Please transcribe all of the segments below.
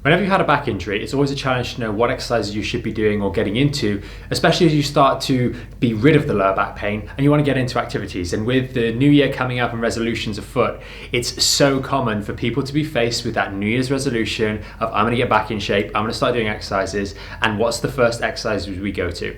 Whenever you've had a back injury, it's always a challenge to know what exercises you should be doing or getting into, especially as you start to be rid of the lower back pain and you want to get into activities. And with the new year coming up and resolutions afoot, it's so common for people to be faced with that New Year's resolution of I'm going to get back in shape, I'm going to start doing exercises, and what's the first exercise we go to?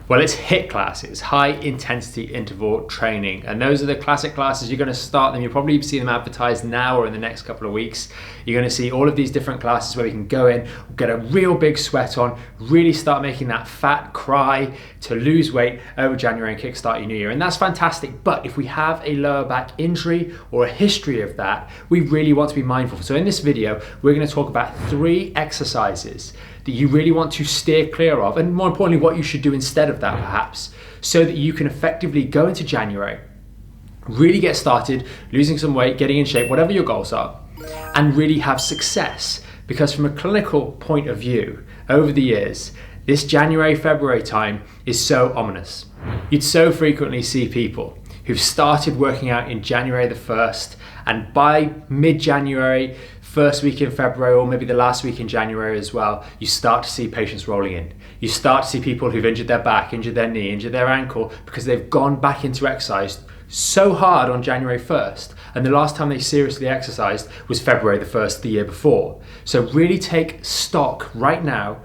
Well, it's HIIT classes, high intensity interval training. And those are the classic classes. You're going to start them. You'll probably see them advertised now or in the next couple of weeks. You're going to see all of these different classes where we can go in, get a real big sweat on, really start making that fat cry to lose weight over January and kickstart your new year. And that's fantastic. But if we have a lower back injury or a history of that, we really want to be mindful. So in this video, we're going to talk about 3 exercises that you really want to steer clear of, and more importantly, what you should do instead of that perhaps, so that you can effectively go into January, really get started, losing some weight, getting in shape, whatever your goals are, and really have success. Because from a clinical point of view, over the years, this January, February time is so ominous. You'd so frequently see people who've started working out in January the 1st, and by mid-January, first week in February, or maybe the last week in January as well, you start to see patients rolling in. You start to see people who've injured their back, injured their knee, injured their ankle, because they've gone back into exercise so hard on January 1st, and the last time they seriously exercised was February the 1st the year before. So really take stock right now.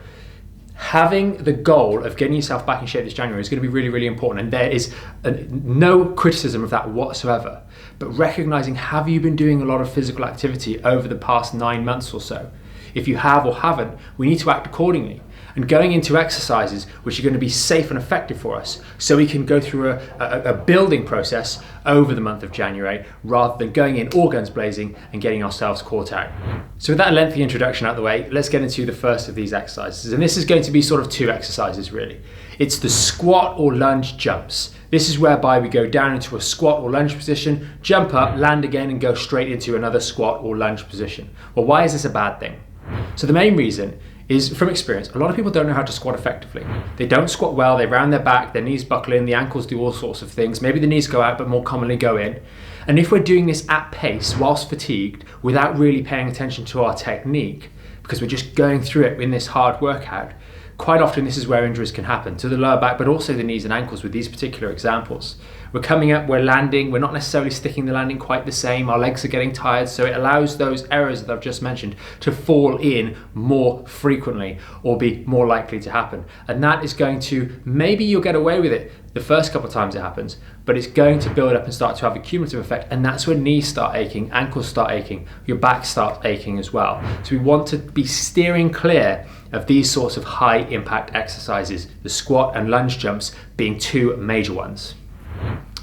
Having the goal of getting yourself back in shape this January is going to be really, really important, and there is no criticism of that whatsoever. But recognizing, have you been doing a lot of physical activity over the past 9 months or so? If you have or haven't, we need to act accordingly. And going into exercises which are going to be safe and effective for us, so we can go through a building process over the month of January, rather than going in all guns blazing and getting ourselves caught out. So with that lengthy introduction out of the way, let's get into the first of these exercises. And this is going to be sort of 2 exercises really. It's the squat or lunge jumps. This is whereby we go down into a squat or lunge position, jump up, land again, and go straight into another squat or lunge position. Well, why is this a bad thing? So the main reason is, from experience, a lot of people don't know how to squat effectively. They don't squat well, they round their back, their knees buckle in, the ankles do all sorts of things. Maybe the knees go out, but more commonly go in. And if we're doing this at pace, whilst fatigued, without really paying attention to our technique, because we're just going through it in this hard workout, quite often this is where injuries can happen to the lower back, but also the knees and ankles with these particular examples. We're coming up, we're landing, we're not necessarily sticking the landing quite the same, our legs are getting tired, so it allows those errors that I've just mentioned to fall in more frequently or be more likely to happen. And that is going to, maybe you'll get away with it the first couple of times it happens, but it's going to build up and start to have a cumulative effect, and that's when knees start aching, ankles start aching, your back starts aching as well. So we want to be steering clear of these sorts of high impact exercises, the squat and lunge jumps being 2 major ones.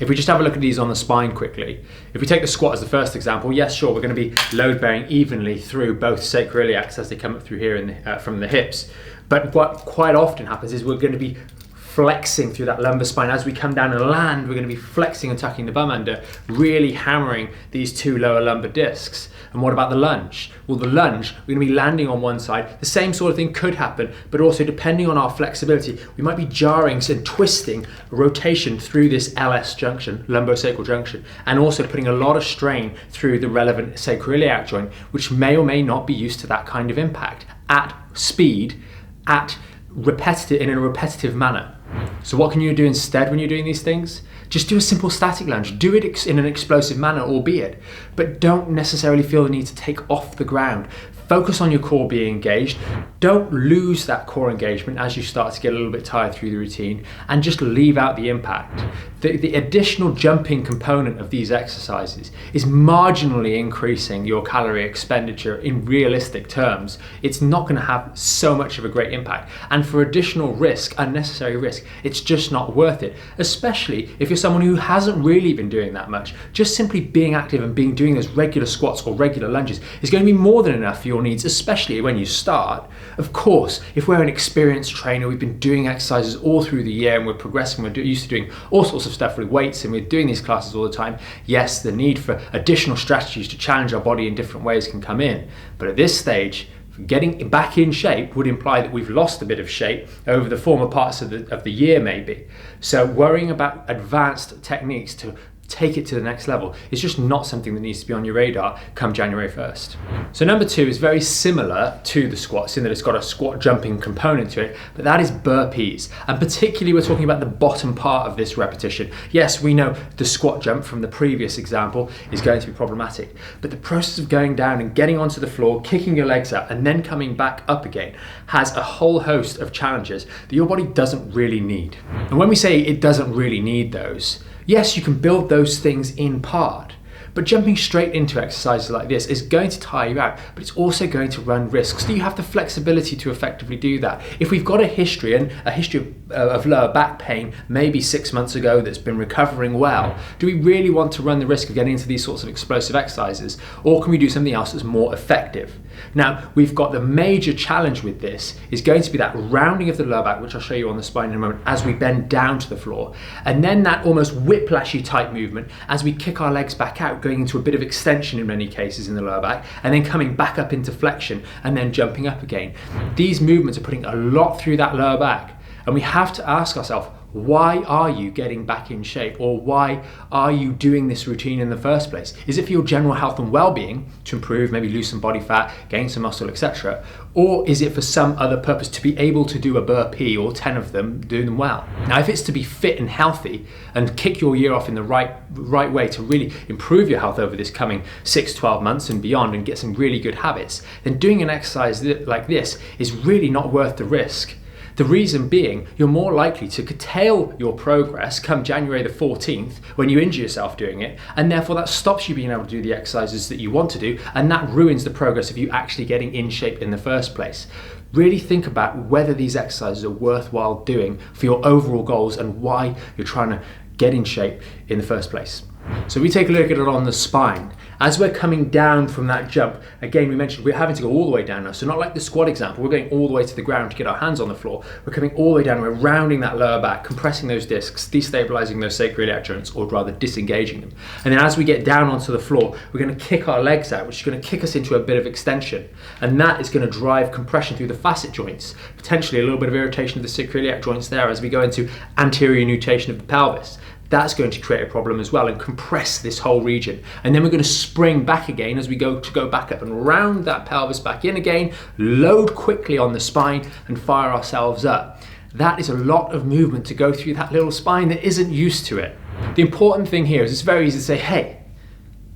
If we just have a look at these on the spine quickly, if we take the squat as the first example, yes, sure, we're going to be load bearing evenly through both sacroiliacs as they come up through here from the hips. But what quite often happens is we're going to be flexing through that lumbar spine. As we come down and land, we're going to be flexing and tucking the bum under, really hammering these 2 lower lumbar discs. And what about the lunge? Well, the lunge, we're going to be landing on one side. The same sort of thing could happen, but also depending on our flexibility, we might be jarring and twisting rotation through this LS junction, lumbosacral junction, and also putting a lot of strain through the relevant sacroiliac joint, which may or may not be used to that kind of impact at speed, in a repetitive manner. So what can you do instead when you're doing these things? Just do a simple static lunge. Do it in an explosive manner, albeit, but don't necessarily feel the need to take off the ground. Focus on your core being engaged. Don't lose that core engagement as you start to get a little bit tired through the routine, and just leave out the impact. The additional jumping component of these exercises is marginally increasing your calorie expenditure in realistic terms. It's not going to have so much of a great impact. And for additional risk, unnecessary risk, it's just not worth it, especially if you're someone who hasn't really been doing that much. Just simply being active and doing those regular squats or regular lunges is going to be more than enough for your needs, especially when you start. Of course, if we're an experienced trainer, we've been doing exercises all through the year and we're progressing, we're used to doing all sorts of stuff with weights and we're doing these classes all the time, yes, the need for additional strategies to challenge our body in different ways can come in. But at this stage, getting back in shape would imply that we've lost a bit of shape over the former parts of the year maybe. So worrying about advanced techniques to take it to the next level. It's just not something that needs to be on your radar come January 1st. So number 2 is very similar to the squats in that it's got a squat jumping component to it, but that is burpees. And particularly we're talking about the bottom part of this repetition. Yes, we know the squat jump from the previous example is going to be problematic, but the process of going down and getting onto the floor, kicking your legs out, and then coming back up again has a whole host of challenges that your body doesn't really need. And when we say it doesn't really need those, yes, you can build those things in part, but jumping straight into exercises like this is going to tire you out, but it's also going to run risks. So you have the flexibility to effectively do that. If we've got a history of lower back pain, maybe 6 months ago, that's been recovering well, do we really want to run the risk of getting into these sorts of explosive exercises, or can we do something else that's more effective? Now, we've got the major challenge with this is going to be that rounding of the lower back, which I'll show you on the spine in a moment, as we bend down to the floor, and then that almost whiplashy type movement as we kick our legs back out, going into a bit of extension in many cases in the lower back, and then coming back up into flexion and then jumping up again. These movements are putting a lot through that lower back, and we have to ask ourselves, why are you getting back in shape, or why are you doing this routine in the first place? Is it for your general health and well-being, to improve, maybe lose some body fat, gain some muscle, etc.? Or is it for some other purpose, to be able to do a burpee or 10 of them, do them well? Now, if it's to be fit and healthy and kick your year off in the right way to really improve your health over this coming 6-12 months and beyond and get some really good habits, then doing an exercise like this is really not worth the risk. The reason being, you're more likely to curtail your progress come January the 14th when you injure yourself doing it, and therefore that stops you being able to do the exercises that you want to do, and that ruins the progress of you actually getting in shape in the first place. Really think about whether these exercises are worthwhile doing for your overall goals and why you're trying to get in shape in the first place. So we take a look at it on the spine. As we're coming down from that jump, again, we mentioned we're having to go all the way down now. So not like the squat example, we're going all the way to the ground to get our hands on the floor. We're coming all the way down, we're rounding that lower back, compressing those discs, destabilizing those sacroiliac joints, or rather disengaging them. And then as we get down onto the floor, we're going to kick our legs out, which is going to kick us into a bit of extension. And that is going to drive compression through the facet joints, potentially a little bit of irritation of the sacroiliac joints there as we go into anterior nutation of the pelvis. That's going to create a problem as well and compress this whole region. And then we're going to spring back again as we go back up and round that pelvis back in again, load quickly on the spine and fire ourselves up. That is a lot of movement to go through that little spine that isn't used to it. The important thing here is it's very easy to say, hey,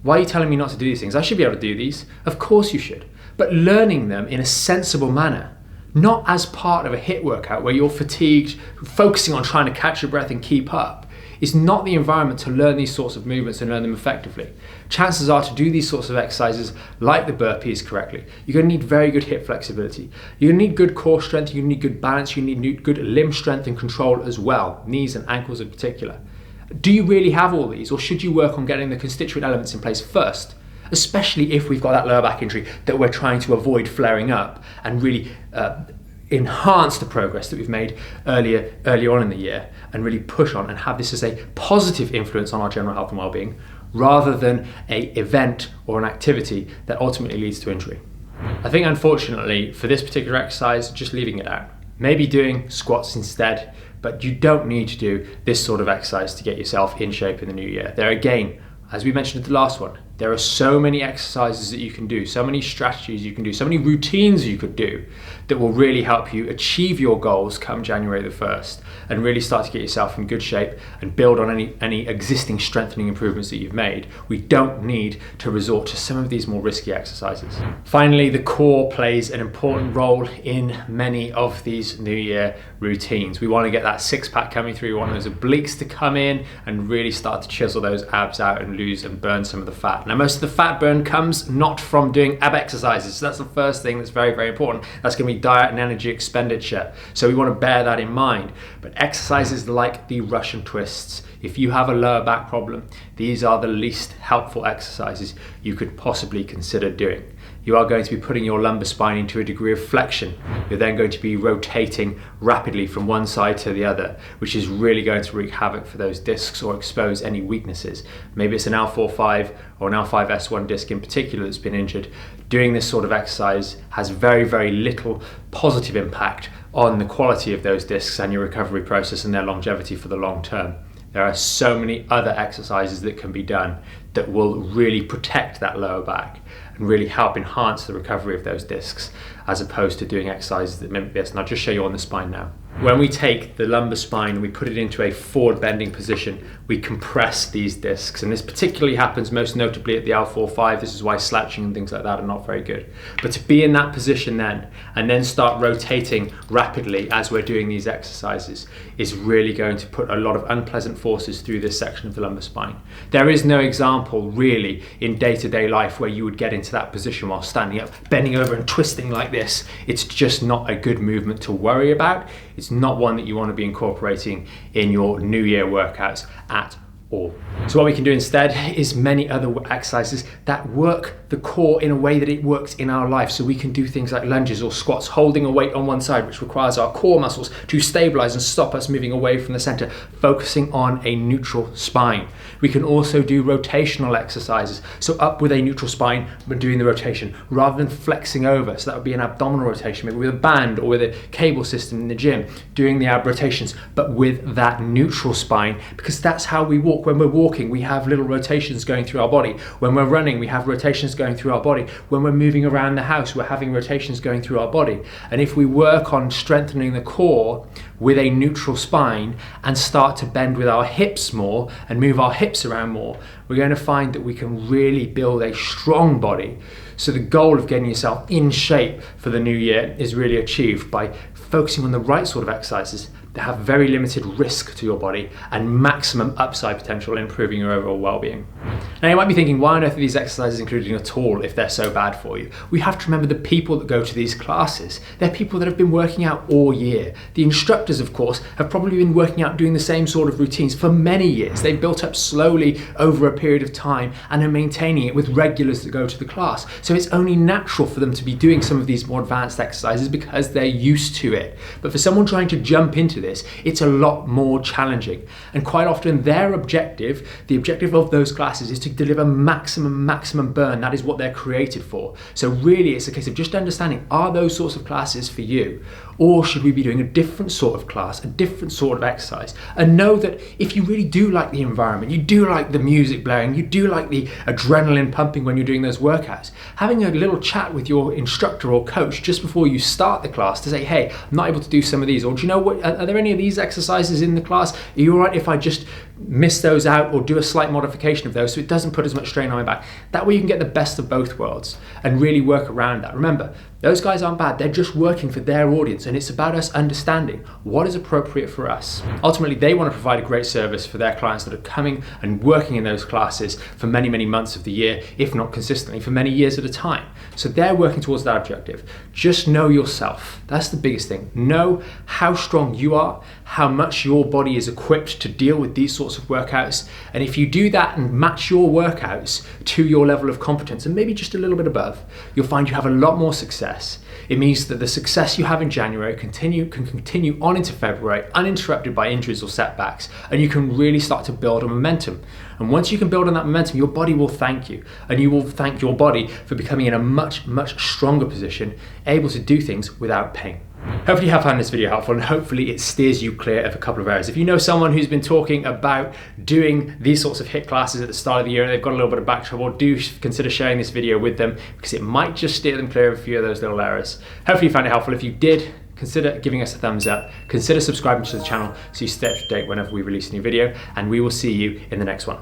why are you telling me not to do these things? I should be able to do these. Of course you should. But learning them in a sensible manner, not as part of a HIIT workout where you're fatigued, focusing on trying to catch your breath and keep up, is not the environment to learn these sorts of movements and learn them effectively. Chances are to do these sorts of exercises like the burpees correctly, you're going to need very good hip flexibility. You're going to need good core strength, you're going to need good balance, you need good limb strength and control as well, knees and ankles in particular. Do you really have all these, or should you work on getting the constituent elements in place first? Especially if we've got that lower back injury that we're trying to avoid flaring up and really enhance the progress that we've made earlier on in the year and really push on and have this as a positive influence on our general health and well-being rather than an event or an activity that ultimately leads to injury. I think unfortunately for this particular exercise, just leaving it out. Maybe doing squats instead, but you don't need to do this sort of exercise to get yourself in shape in the new year. There again, as we mentioned in the last one, there are so many exercises that you can do, so many strategies you can do, so many routines you could do that will really help you achieve your goals come January the 1st and really start to get yourself in good shape and build on any existing strengthening improvements that you've made. We don't need to resort to some of these more risky exercises. Finally, the core plays an important role in many of these New Year routines. We want to get that six-pack coming through, we want those obliques to come in and really start to chisel those abs out and lose and burn some of the fat. Now, most of the fat burn comes not from doing ab exercises, so that's the first thing that's very, very important. That's going to be diet and energy expenditure, so we want to bear that in mind. But exercises like the Russian twists, if you have a lower back problem, these are the least helpful exercises you could possibly consider doing. You are going to be putting your lumbar spine into a degree of flexion. You're then going to be rotating rapidly from one side to the other, which is really going to wreak havoc for those discs or expose any weaknesses. Maybe it's an L4-5 or an L5-S1 disc in particular that's been injured. Doing this sort of exercise has very, very little positive impact on the quality of those discs and your recovery process and their longevity for the long term. there are so many other exercises that can be done that will really protect that lower back and really help enhance the recovery of those discs, as opposed to doing exercises that mimic this. And I'll just show you on the spine now. When we take the lumbar spine and we put it into a forward bending position, we compress these discs. And this particularly happens most notably at the L4-5. This is why slouching and things like that are not very good. But to be in that position then, and then start rotating rapidly as we're doing these exercises, is really going to put a lot of unpleasant forces through this section of the lumbar spine. There is no example really in day-to-day life where you would get into that position while standing up, bending over and twisting like this. It's just not a good movement to worry about. It's not one that you want to be incorporating in your New Year workouts at all. So what we can do instead is many other exercises that work the core in a way that it works in our life. So we can do things like lunges or squats, holding a weight on one side, which requires our core muscles to stabilize and stop us moving away from the center, focusing on a neutral spine. We can also do rotational exercises. So up with a neutral spine, but doing the rotation rather than flexing over. So that would be an abdominal rotation, maybe with a band or with a cable system in the gym, doing the ab rotations, but with that neutral spine, because that's how we walk. When we're walking, we have little rotations going through our body. When we're running, we have rotations going through our body. When we're moving around the house, we're having rotations going through our body. And if we work on strengthening the core with a neutral spine and start to bend with our hips more and move our hips around more, we're going to find that we can really build a strong body. So the goal of getting yourself in shape for the new year is really achieved by focusing on the right sort of exercises that have very limited risk to your body and maximum upside potential in improving your overall well-being. Now you might be thinking, why on earth are these exercises included at all if they're so bad for you? We have to remember the people that go to these classes. They're people that have been working out all year. The instructors, of course, have probably been working out doing the same sort of routines for many years. They've built up slowly over a period of time and are maintaining it with regulars that go to the class. So it's only natural for them to be doing some of these more advanced exercises because they're used to it. But for someone trying to jump into this, it's a lot more challenging. And quite often their objective, the objective of those classes, is to deliver maximum burn. That is what they're created for. So really it's a case of just understanding, are those sorts of classes for you? Or should we be doing a different sort of class, a different sort of exercise? And know that if you really do like the environment, you do like the music blaring, you do like the adrenaline pumping when you're doing those workouts, having a little chat with your instructor or coach just before you start the class to say, hey, I'm not able to do some of these, or do you know what, are there any of these exercises in the class? Are you all right if I just miss those out or do a slight modification of those so it doesn't put as much strain on my back? That way you can get the best of both worlds and really work around that. Remember, those guys aren't bad, they're just working for their audience, and it's about us understanding what is appropriate for us. Ultimately, they want to provide a great service for their clients that are coming and working in those classes for many months of the year, if not consistently, for many years at a time. So they're working towards that objective. Just know yourself. That's the biggest thing. Know how strong you are, how much your body is equipped to deal with these sorts of workouts. And if you do that and match your workouts to your level of competence, and maybe just a little bit above, you'll find you have a lot more success. It means that the success you have in January can continue on into February uninterrupted by injuries or setbacks, and you can really start to build a momentum. And once you can build on that momentum, your body will thank you, and you will thank your body for becoming in a much stronger position, able to do things without pain. Hopefully you have found this video helpful, and hopefully it steers you clear of a couple of areas. If you know someone who's been talking about doing these sorts of HIIT classes at the start of the year and they've got a little bit of back trouble, do consider sharing this video with them, because it might just steer them clear of a few of those little errors. Hopefully you found it helpful. If you did, consider giving us a thumbs up, consider subscribing to the channel so you stay up to date whenever we release a new video, and we will see you in the next one.